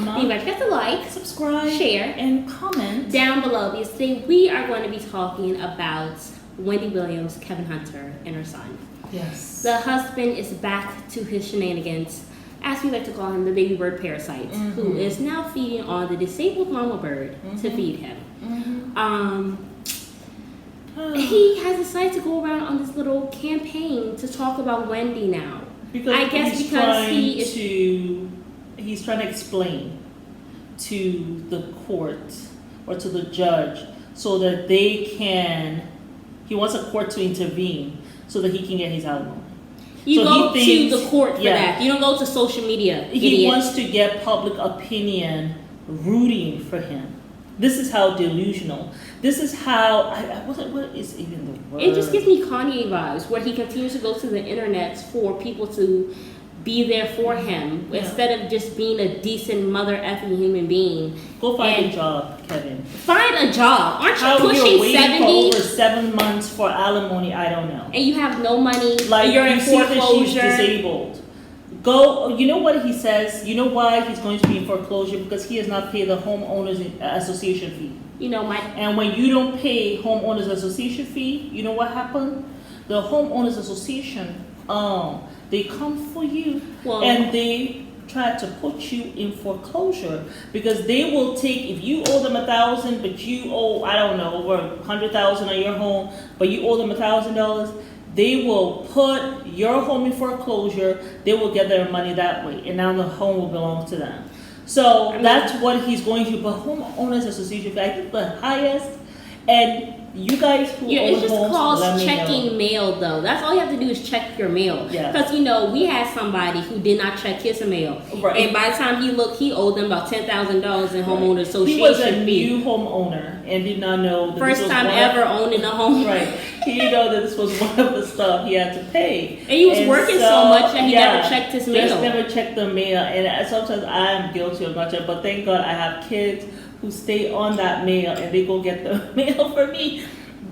You guys get to like, subscribe, share, and comment down below, because today we are going to be talking about Wendy Williams, Kevin Hunter, and her son. Yes. The husband is back to his shenanigans, as we like to call him, the baby bird parasite, who is now feeding on the disabled mama bird to feed him. He has decided to go around on this little campaign to talk about Wendy now. Because he's trying to explain to the court or to the judge so that he wants a court to intervene so that he can get his alimony. You go to the court for that. You don't go to social media. He wants to get public opinion rooting for him. This is how delusional. This is how what is even the word? It just gives me Kanye vibes, where he continues to go to the internet for people to be there for him instead of just being a decent mother effing human being. Go find a job, Kevin. Find a job. Aren't you pushing you're waiting 70? For over 7 months for alimony? I don't know. And you have no money. Like you're in foreclosure. She's disabled. Go. You know what he says? You know why he's going to be in foreclosure? Because he has not paid the homeowners association fee. And when you don't pay homeowners association fee, you know what happened? The homeowners association, they come for you and they try to put you in foreclosure because they will take, if you owe them $1,000, but you owe, I don't know, over $100,000 on your home, but you owe them $1,000, they will put your home in foreclosure. They will get their money that way, and now the home will belong to them. So that's what he's going to. But homeowners association, I think the highest, and you guys who own it just homes, calls checking mail, though. That's all you have to do is check your mail. Because we had somebody who did not check his mail, and by the time he looked, he owed them about $10,000 in homeowner association. He was a new homeowner and did not know. First time ever owning a home. Right. He didn't know that this was one of the stuff he had to pay. And he was working so much that he never checked his mail. Just never checked the mail, and sometimes I am guilty of not checking. But thank God I have kids who stay on that mail and they go get the mail for me.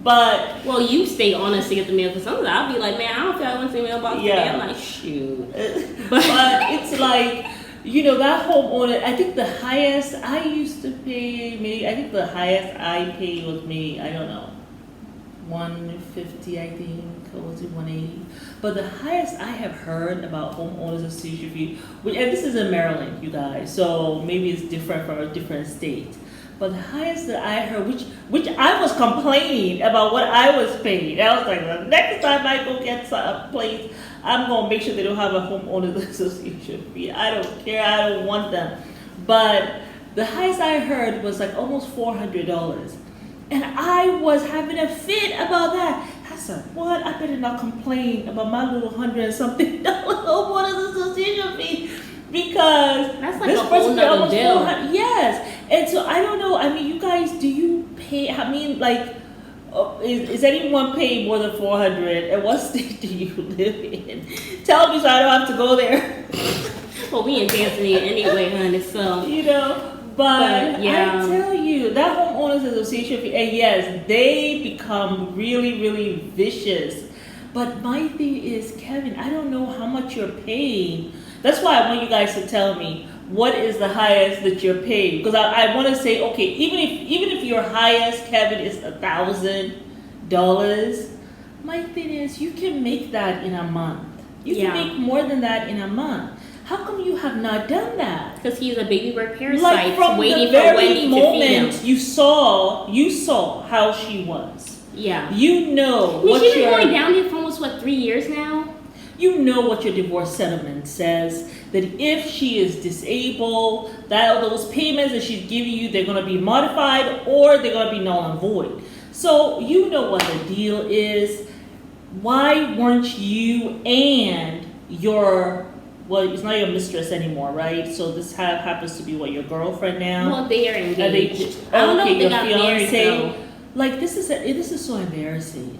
But you stay on us to get the mail, because sometimes I'll be like, man, I don't feel like I want to see mailbox today. I'm like, shoot. But it's like, that homeowner, I think the highest I used to pay, I think the highest I paid was maybe, I don't know, $150, I think, or was it $180? But the highest I have heard about homeowners association fee, and this is in Maryland, you guys, so maybe it's different from a different state. But the highest that I heard, which I was complaining about what I was paid. I was like, the next time I go get a place, I'm going to make sure they don't have a homeowners association fee. I don't care. I don't want them. But the highest I heard was like almost $400. And I was having a fit about that. I said, what? I better not complain about my little $100-something homeowners association fee. Because that's like a whole nother bill. Yes. And so I don't know. I mean, you guys, do you pay? I mean, like, is anyone paying more than $400? And what state do you live in? Tell me so I don't have to go there. Well, we in Tanzania anyway, honey. So but I tell you, that homeowners association, and yes, they become really, really vicious. But my thing is, Kevin, I don't know how much you're paying. That's why I want you guys to tell me what is the highest that you're paid. Because I want to say, okay, even if your highest, Kevin, is $1,000, my thing is you can make that in a month. You can make more than that in a month. How come you have not done that? Because he's a baby bird parasite, like from waiting the very for Wendy moment to feed him. You saw how she was. Yeah. You know. She's been going down here for almost 3 years now. You know what your divorce settlement says, that if she is disabled, that those payments that she's giving you, they're going to be modified or they're going to be null and void. So you know what the deal is. Why weren't you and it's not your mistress anymore, right? So this happens to be your girlfriend now? Well, they are engaged. I don't know if they got married, though. Like, this is so embarrassing.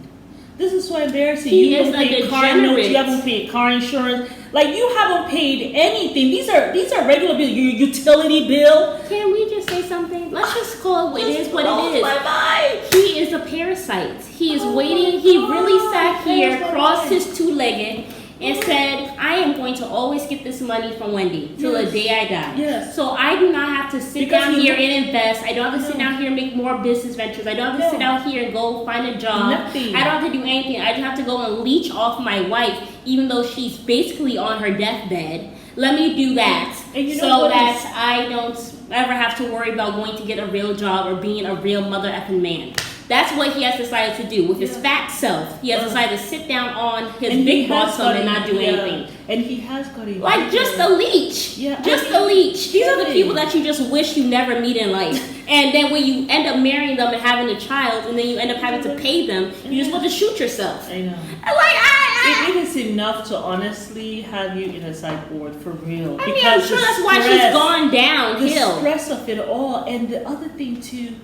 This is so embarrassing. He you is haven't paid car notes. You haven't paid car insurance. Like, you haven't paid anything. These are regular bills. Your utility bill. Can we just say something? Let's just call it what it is. My mind. He is a parasite. He is waiting. He really sat here, crossed his two-legged, and said, I am going to always get this money from Wendy till the day I die. Yes. So I do not have to sit down here and invest. I don't have to sit down here and make more business ventures. I don't have to sit out here and go find a job. Nothing. I don't have to do anything. I just have to go and leech off my wife, even though she's basically on her deathbed. Let me do that so that I don't ever have to worry about going to get a real job or being a real mother effing man. That's what he has decided to do with his fat self. He has decided to sit down on his big boss and not do anything. And he has got a like just a leech. Yeah, just a leech. These are the people that you just wish you never meet in life. And then when you end up marrying them and having a child, and then you end up having to pay them, you just want to shoot yourself. I know. Like it is enough to honestly have you in a psych ward for real. I mean, I'm sure that's why she's gone downhill. The stress of it all, and the other thing too.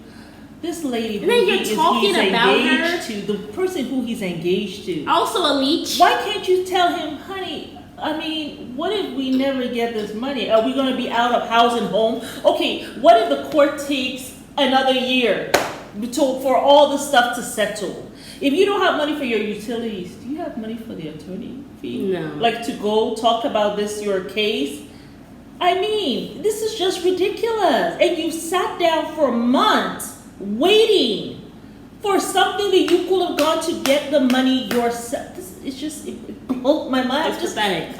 This lady who he's engaged to, the person who he's engaged to. Also a leech. Why can't you tell him, honey, I mean, what if we never get this money? Are we going to be out of house and home? Okay, what if the court takes another year for all the stuff to settle? If you don't have money for your utilities, do you have money for the attorney fee? No. Like to go talk about your case? I mean, this is just ridiculous. And you sat down for months waiting for something that you could have gone to get the money yourself. It broke my mind. It's pathetic.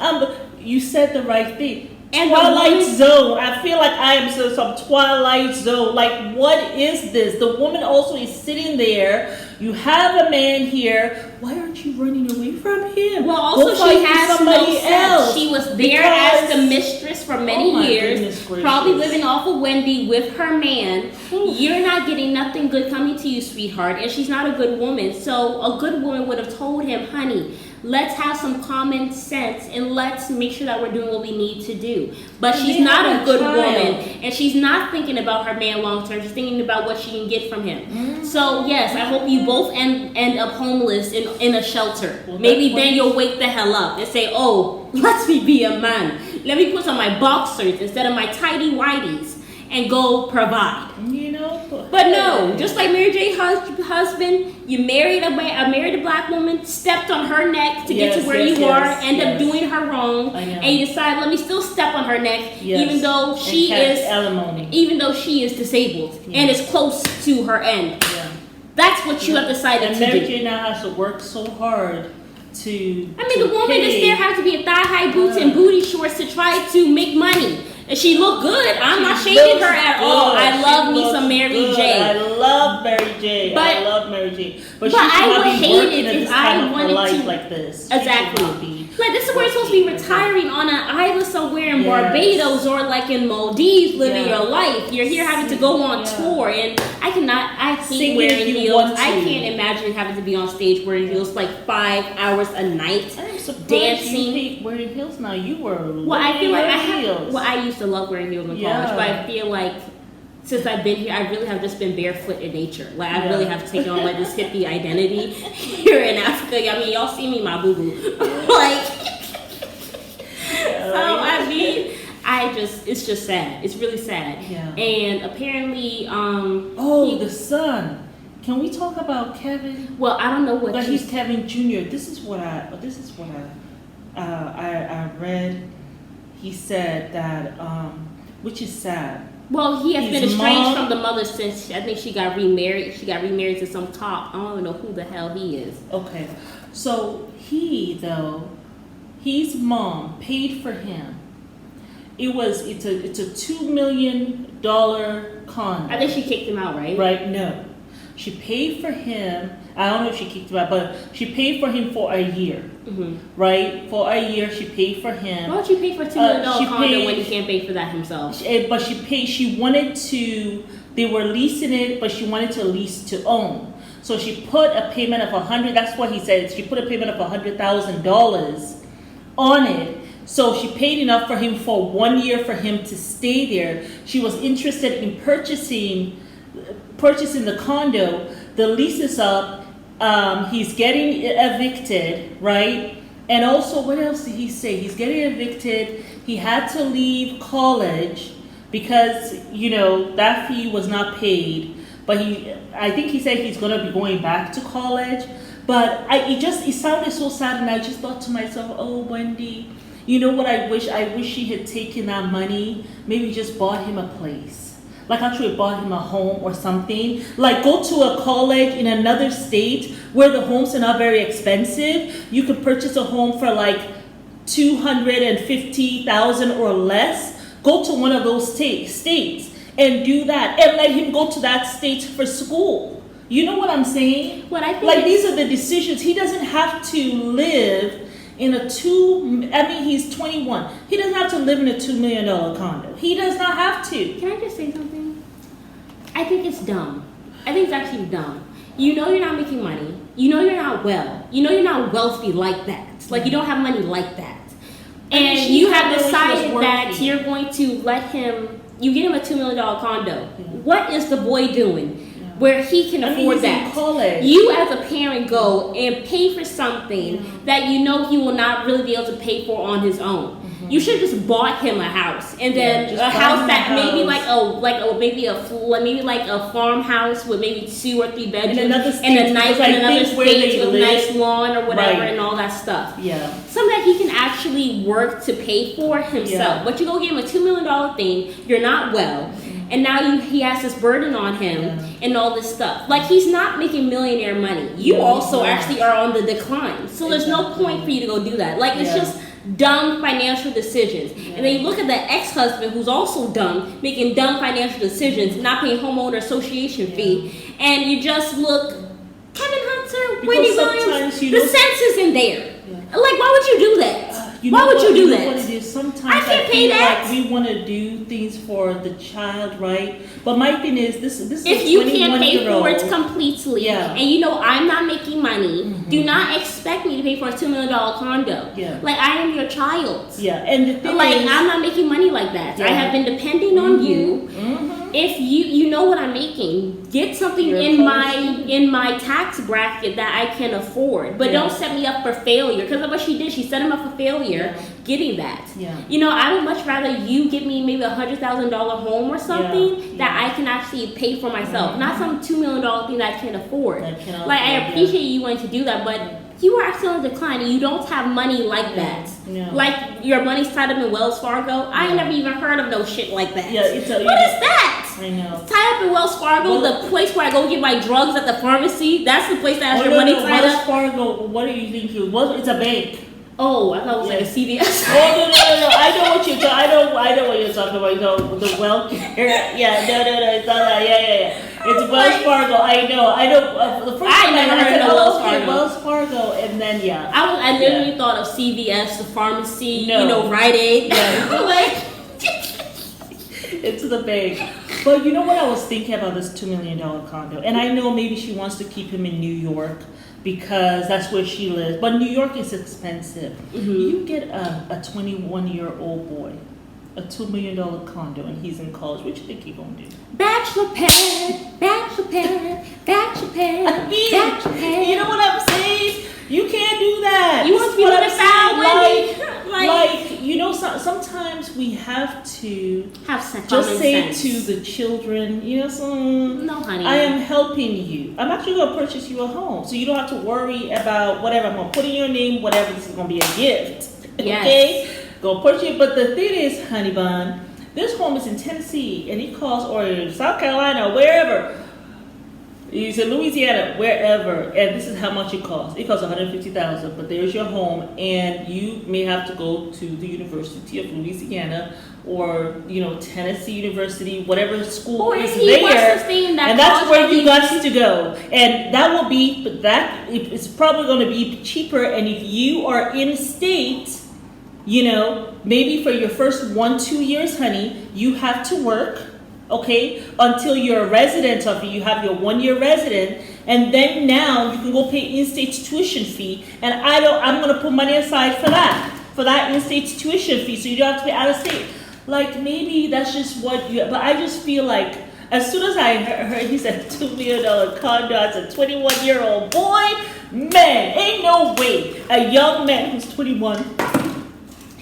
You said the right thing. And Twilight Zone. I feel like I am some Twilight Zone. Like, what is this? The woman also is sitting there. You have a man here. Why aren't you running away from him? Well, also she has somebody else. She was there as the mistress for many years, probably living off of Wendy with her man. You're not getting nothing good coming to you, sweetheart, and she's not a good woman. So a good woman would have told him, honey, let's have some common sense and let's make sure that we're doing what we need to do. But she's not a good woman, and she's not thinking about her man long term. She's thinking about what she can get from him. So yes, I hope you both end up homeless in a shelter. Well, maybe then you'll wake the hell up and say, oh, let me be a man. Let me put on my boxers instead of my tidy whities and go provide. You know, but no, just like Mary J's husband, you married a black woman, stepped on her neck to get to where you are, end up doing her wrong, and you decide, let me still step on her neck, even though she is alimony. Even though she is disabled and is close to her end. Yeah. That's what you have decided to do. Mary J now has to work so hard to. I mean, the woman is there has to be in thigh-high boots and booty shorts to try to make money. And she looked good. I'm not shading her at all. I love me some Mary J. I love Mary J. I love Mary J. But I would hate it if I wanted to like this. Exactly. Like this is where you're supposed to be retiring on an island somewhere in Barbados or like in Maldives, living your life. You're here having to go on tour, and I hate wearing heels. I can't imagine having to be on stage wearing heels like 5 hours a night. I'm surprised dancing. You hate wearing heels now. You were. Well, I feel like I used to love wearing heels in college, but I feel like since I've been here, I really have just been barefoot in nature. Like I really have taken on like this hippie identity here in Africa. I mean, y'all see me, my boo boo. Like, so I mean, it's just sad. It's really sad. Yeah. And apparently, the son. Can we talk about Kevin? Well, I don't know what. But he's Kevin Jr. This is what I read. He said that, which is sad. Well, he has been estranged from the mother since I think she got remarried. She got remarried to some cop. I don't even know who the hell he is. Okay, so his mom paid for him. It's a $2 million condo. I think she kicked him out, right? Right? No, she paid for him. I don't know if she kicked him out, but she paid for him for a year. Mm-hmm. Right? For a year, she paid for him. Why don't you pay for $2 million condo when he can't pay for that himself? But she wanted to. They were leasing it, but she wanted to lease to own. So she put a payment of $100. That's what he said. She put a payment of $100,000 on it. So she paid enough for him for 1 year for him to stay there. She was interested in purchasing the condo. The lease is up. He's getting evicted, right? And also, what else did he say? He's getting evicted. He had to leave college because, that fee was not paid. But I think he said he's going to be going back to college. But it sounded so sad, and I just thought to myself, oh, Wendy, you know what I wish? I wish she had taken that money, maybe just bought him a place. Like actually bought him a home or something. Like go to a college in another state where the homes are not very expensive. You could purchase a home for like $250,000 or less. Go to one of those states and do that, and let him go to that state for school. You know what I'm saying? What I think like these are the decisions. He doesn't have to live in he's 21. He doesn't have to live in a $2 million condo. He does not have to. Can I just say something? I think it's dumb. I think it's actually dumb. You know you're not making money. You know you're not well. You know you're not wealthy like that. Like you don't have money like that. And you have decided that you're going to let him, you get him a $2 million condo. Yeah. What is the boy doing? Where he can afford that. You as a parent go and pay for something that you know he will not really be able to pay for on his own. Mm-hmm. You should have just bought him a house, and then a house that maybe maybe a farmhouse with maybe 2 or 3 bedrooms in another state with a nice lawn or whatever, and all that stuff. Yeah, something that he can actually work to pay for himself. Yeah. But you go give him a $2 million thing. You're not well. And now he has this burden on him and all this stuff. Like, he's not making millionaire money. You also actually are on the decline. So there's no point for you to go do that. Like, it's just dumb financial decisions. And then you look at the ex-husband who's also dumb, making dumb financial decisions, not paying homeowner association fee. And you just look, Kevin Hunter, Wendy Williams, the sense isn't there. Like, why would you do that? Why would you do that? What it is, sometimes I can't pay that. Like we want to do things for the child, right? But my thing is, this is if you can't pay for it completely, and you know I'm not making money, do not expect me to pay for a $2 million condo. Yeah. Like I am your child. Yeah, and the thing is, I'm not making money like that. I have been depending on you. If you know what I'm making, get something in my tax bracket that I can afford. But don't set me up for failure. Because of what she did, she set him up for failure getting that. Yeah. You know, I would much rather you give me maybe $100,000 home or something that I can actually pay for myself. Not some $2 million thing that I can't afford. I appreciate you wanting to do that, but you are actually on decline and you don't have money like that. Yeah. Like your money's tied up in Wells Fargo. I ain't never even heard of no shit like that. Yeah, what is that? I know. Tied up in Wells Fargo, the place where I go get my drugs at the pharmacy. That's the place that has your money tied Wells up. Fargo. What do you think? It's a bank. Oh, I thought it was like a CVS. Oh no! I know what you're talking. I know what you're talking about. You know, the welfare. Yeah, no. It's not that. Yeah. It's Wells Fargo. I know. The first time I never heard of Wells Fargo. Wells Fargo, and then I literally thought of CVS, the pharmacy. No. You know, Rite Aid. Yeah. It's the bank. But you know what I was thinking about this $2 million condo, and I know maybe she wants to keep him in New York because that's where she lives. But New York is expensive. Mm-hmm. You get a 21-year-old boy, a $2 million condo, and he's in college. What you think he's gonna do? Bachelor pad. You know what I'm saying? You can't do that. You want to be left out, Wendy? Sometimes we have to have sense. Just say to the children, no, honey. I am helping you. I'm actually going to purchase you a home, so you don't have to worry about whatever I'm going to put in your name. Whatever, this is going to be a gift. Yes. Okay, go purchase it. But the thing is, honey bun, this home is in Tennessee, and it costs, or in South Carolina, wherever. He's in Louisiana, wherever, and this is how much it costs. It costs $150,000, but there's your home, and you may have to go to the University of Louisiana or Tennessee University, whatever school is there, and that's where you got to go. And it's probably going to be cheaper. And if you are in state, maybe for your first 1-2 years, honey, you have to work. Okay, until you're a resident of it, you have your 1-year resident, and then now you can go pay in-state tuition fee. And I'm gonna put money aside for that in-state tuition fee, so you don't have to pay out of state. Like maybe that's just what you. But I just feel like as soon as I heard he said $2 million condo as a 21-year-old boy, man, ain't no way a young man who's 21.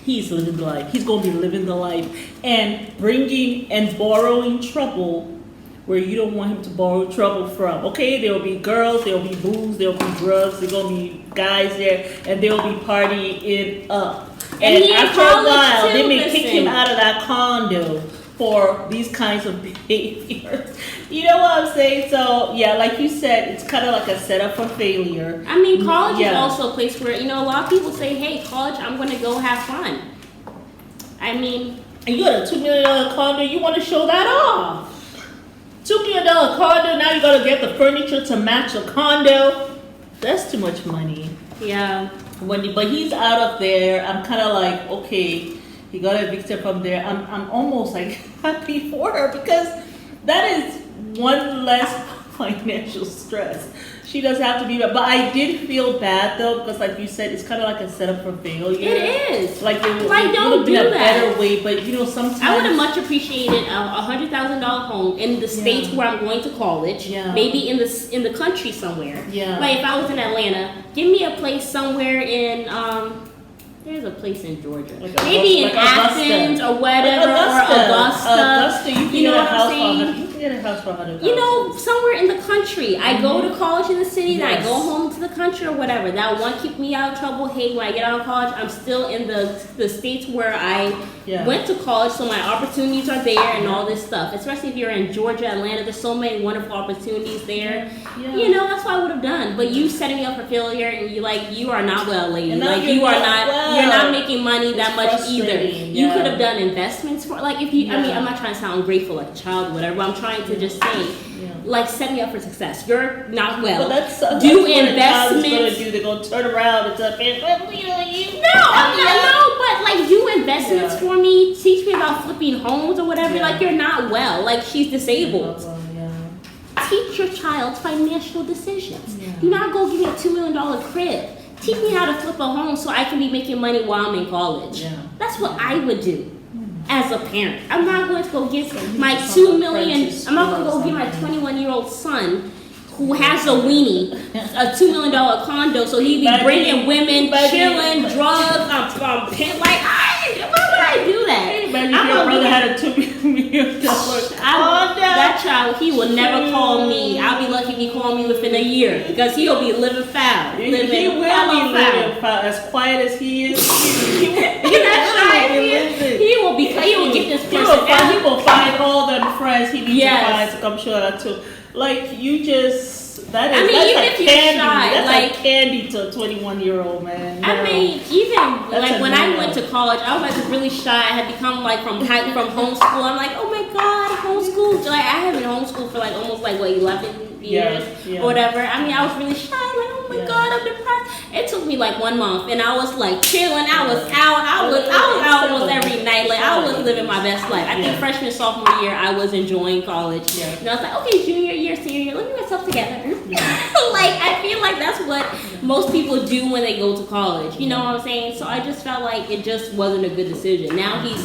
He's living the life. He's going to be living the life and bringing and borrowing trouble where you don't want him to borrow trouble from. Okay, there will be girls, there will be booze, there will be drugs, there will be guys there, and they will be partying up. And after a while, they may kick him out of that condo for these kinds of behaviors. You know what I'm saying? So, yeah, like you said, it's kind of like a setup for failure. I mean, college is also a place where, you know, a lot of people say, hey, college, I'm going to go have fun. I mean... And you got a $2 million condo, you want to show that off. $2 million condo, now you got to get the furniture to match the condo. That's too much money. Yeah. Wendy, but he's out of there. I'm kind of like, okay, he got evicted from there. I'm almost like happy for her because that is one less financial stress. She doesn't have to be, but I did feel bad though because, like you said, it's kind of like a setup for failure. It is. Like it would don't be do a that. better way, but you know, sometimes I would have much appreciated a $100,000 home in the states where I'm going to college. Yeah. Maybe in the country somewhere. Yeah. Like if I was in Atlanta, give me a place somewhere in there's a place in Georgia. Like maybe in Athens or whatever, or Augusta. You know what I'm saying? You can get a house for $100,000. You know, somewhere in the country. I go to college in the city, then I go home to the country or whatever. That won't keep me out of trouble. Hey, when I get out of college, I'm still in the states where I went to college, so my opportunities are there and all this stuff. Especially if you're in Georgia, Atlanta, there's so many wonderful opportunities there. Yeah. You know, that's what I would have done. But you setting me up for failure, and you are not well, lady. And like you are not. You're not making money that much either. You could have done investments for, like, if you. I mean, I'm not trying to sound ungrateful like a child or whatever. I'm trying to just say, like, set me up for success. You're not well. But do investments. They're gonna turn around and say, No, but like do investments for me. Teach me about flipping homes or whatever. Like you're not well. Like she's disabled. Teach your child financial decisions. Do not go give me a $2 million crib. Teach me how to flip a home so I can be making money while I'm in college. That's what I would do as a parent. I'm not going to go give my $2 million. I'm not going to go give my 21-year-old son who has a weenie a $2 million condo so he be bringing women, chilling, drugs, like why would I do that? Imagine your brother had a $2 million condo. That child, he will never call me. I'll be lucky if he call me within a year because he'll be living foul. He will be living foul. As quiet as he is, he will get this person. He will find all them friends he needs to find to come show that too. Like you just. That's like candy to a 21-year-old man. I mean, even like when I went to college, I was like really shy. I had become like from homeschool. I'm like, oh my god, homeschool. Like I have been homeschooled for like almost like 11 years or whatever. I mean, I was really shy. Like, oh my god, I'm depressed. It took me like 1 month, and I was like chilling. I was out. I was out almost every night. Like I was living my best life. I think freshman, sophomore year, I was enjoying college. And I was like, okay, junior year, senior year, let me get myself together. Like I feel like that's what most people do when they go to college. You know what I'm saying? So I just felt like it just wasn't a good decision. Now he's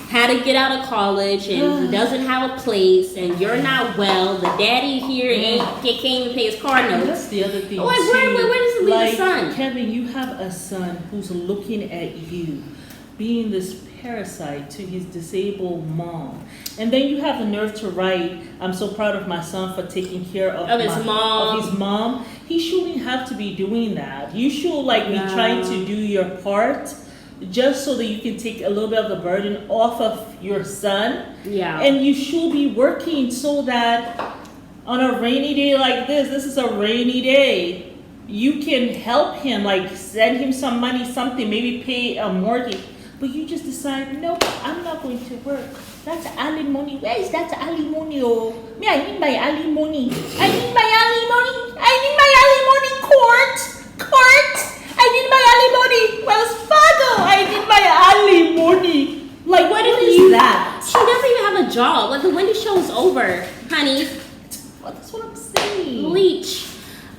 had to get out of college and he doesn't have a place and you're not well. The daddy here can't even pay his car notes. That's the other thing. Like where does it leave the son? Kevin, you have a son who's looking at you being this parasite to his disabled mom. And then you have the nerve to write, I'm so proud of my son for taking care of his mom. He shouldn't have to be doing that. You should be trying to do your part just so that you can take a little bit of the burden off of your son. Yeah. And you should be working so that on a rainy day like this is a rainy day, you can help him, like send him some money, something, maybe pay a mortgage. But you just decide, no, I'm not going to work. That's alimony. Where is that alimony? Oh, me, I need my alimony. I need my alimony. I need my alimony. Court. I need my alimony. Wells Fargo. I need my alimony. Like, what is that? She doesn't even have a job. Like, the Wendy show is over, honey. That's what I'm saying. Bleach.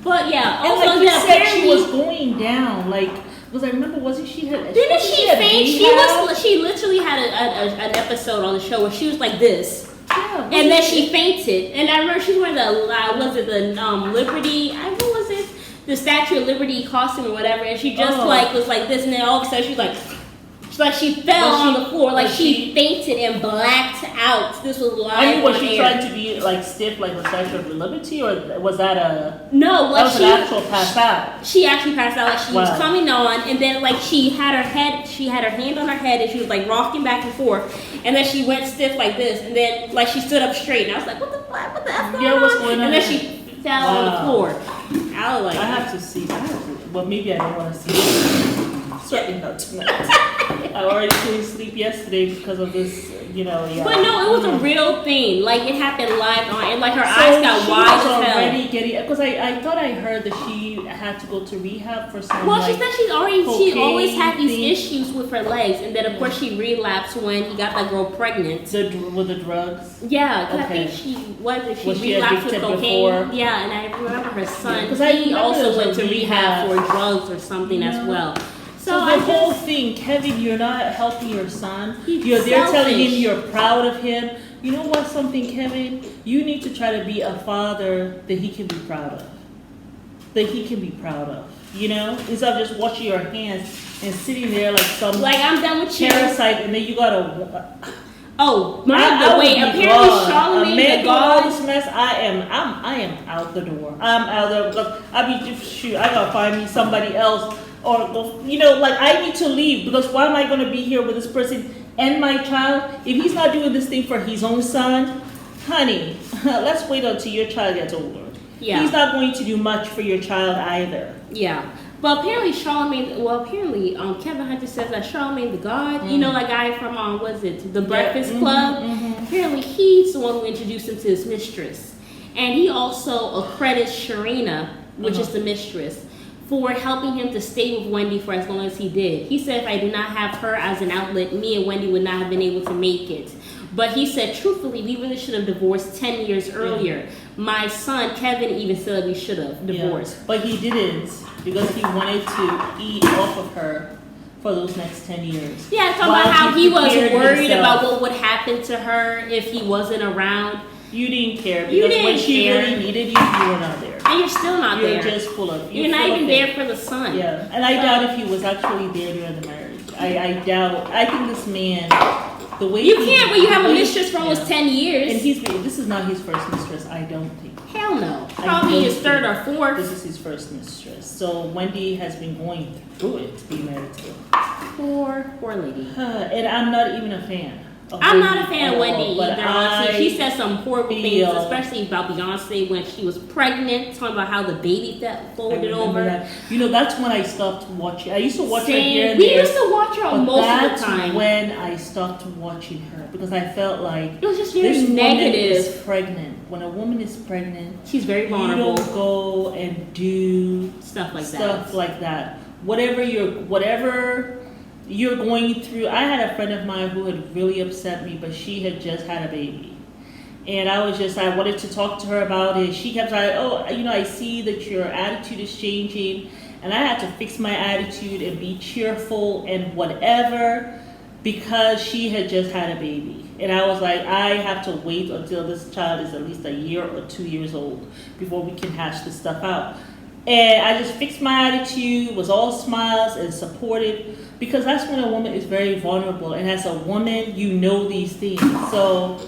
But yeah, and also like you said, she was going down. Like, because I remember, wasn't she? Didn't she faint? She literally had an episode on the show where she was like this, and then she fainted. And I remember she was wearing the Liberty? What was it? The Statue of Liberty costume or whatever. And she just was like this, and then all of a sudden she was like, She fell on the floor, like she fainted and blacked out. This was live. I mean, was she trying to be like stiff, like the Statue of Liberty, or was that a no? Like that was an actual pass out. She actually passed out. Like she was coming on, and then like she had her hand on her head, and she was like rocking back and forth, and then she went stiff like this, and then like she stood up straight, and I was like, what the F going on? What's going on? And then she fell on the floor. I was like, I have to see. Well, maybe I don't want to see it. Certainly not tonight. I already couldn't sleep yesterday because of this, yeah. But no, it was a real thing. Like, it happened live on, and like her eyes got wide as hell. Already getting, because I thought I heard that she had to go to rehab for some. Well, she said she always had these issues with her legs, and then of course she relapsed when he got that girl pregnant. With the drugs. Yeah, because I think she relapsed with cocaine. Before? Yeah, and I remember her son. He also went to rehab for drugs or something as well. So the whole thing, Kevin, you're not helping your son. You're there telling him you're proud of him. You know what, Kevin? You need to try to be a father that he can be proud of. Instead of just washing your hands and sitting there like some I'm done with parasite, and then you gotta. Oh, by the way, apparently Charlamagne the God. All this mess, I am out the door. I'm out there because I gotta find me somebody else. Or I need to leave because why am I going to be here with this person and my child if he's not doing this thing for his own son? Honey, let's wait until your child gets older. Yeah. He's not going to do much for your child either. Yeah. But apparently Kevin Hunter says that Charlamagne the God, that guy from, The Breakfast Club? Mm-hmm. Apparently he's the one who introduced him to his mistress. And he also accredits Sharina, which is the mistress, for helping him to stay with Wendy for as long as he did. He said if I do not have her as an outlet, me and Wendy would not have been able to make it. But he said, truthfully, we really should have divorced 10 years earlier. My son, Kevin, even said we should have divorced. Yeah. But he didn't because he wanted to eat off of her for those next 10 years. Yeah, talking about how he was worried about what would happen to her if he wasn't around. You didn't care because when she really needed you, you were not there. And you're still not there. You're just full of. You're not even there for the son. Yeah, and I doubt if he was actually there during the marriage. I doubt. I think this man, the way you can't when you have a mistress for almost 10 years. And this is not his first mistress. I don't think. Hell no. Probably his third or fourth. This is his first mistress. So Wendy has been going through it to be married to. Poor lady. And I'm not even a fan. I'm not a fan of Wendy either, honestly. She said some horrible things, especially about Beyonce when she was pregnant, talking about how the baby folded over. That's when I stopped watching. I used to watch her here and we used to watch her most of the time. That's when I stopped watching her because I felt like it was just very negative. Woman is pregnant. When a woman is pregnant, she's very vulnerable. You don't go and do stuff like that. Whatever you're going through. I had a friend of mine who had really upset me, but she had just had a baby. And I wanted to talk to her about it. She kept saying, I see that your attitude is changing. And I had to fix my attitude and be cheerful and whatever because she had just had a baby. And I was like, I have to wait until this child is at least a year or 2 years old before we can hash this stuff out. And I just fixed my attitude, was all smiles and supportive. Because that's when a woman is very vulnerable. And as a woman, you know these things. So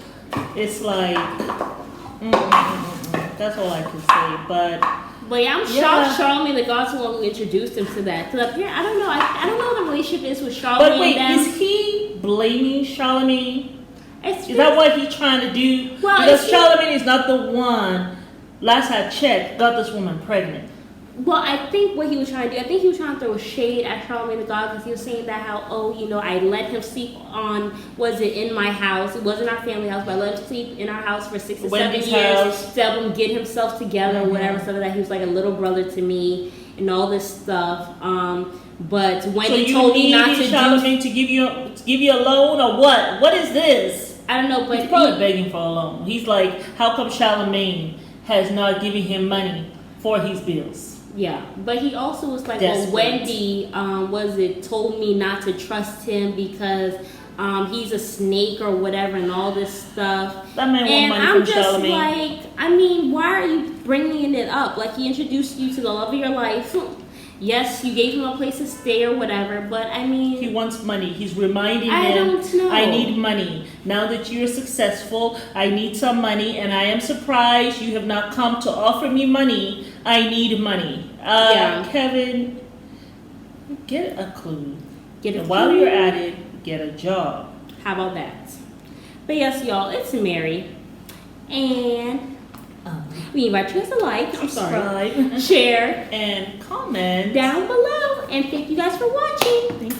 it's like, that's all I can say. But yeah, I'm shocked Charlamagne the God's the one who introduced him to that. Because up here, I don't know. I don't know what the relationship is with Charlamagne. But wait, is he blaming Charlamagne? Is that what he's trying to do? Well, because Charlamagne is not the one, last I checked, got this woman pregnant. Well, I think what he was trying to do, I think he was trying to throw shade at Charlamagne the God because he was saying that how, I let him sleep in my house. It wasn't our family house, but I let him sleep in our house for 6 to 7 years to help him get himself together or whatever, so that he was like a little brother to me and all this stuff. But when he told me not to Charlamagne to give you a loan or what? What is this? I don't know, but he's probably begging for a loan. He's like, how come Charlamagne has not given him money for his bills? Yeah, but he also was like, Wendy, told me not to trust him because he's a snake or whatever and all this stuff. That man want money from Charlamagne. Like, why are you bringing it up? Like, he introduced you to the love of your life. Yes, you gave him a place to stay or whatever, but I mean... He wants money. He's reminding him, I don't know. I need money. Now that you're successful, I need some money, and I am surprised you have not come to offer me money. I need money. Kevin, get a clue. And while you're at it, get a job. How about that? But yes, y'all, it's Mary. And we invite you guys to like, subscribe, share, and comment down below. And thank you guys for watching.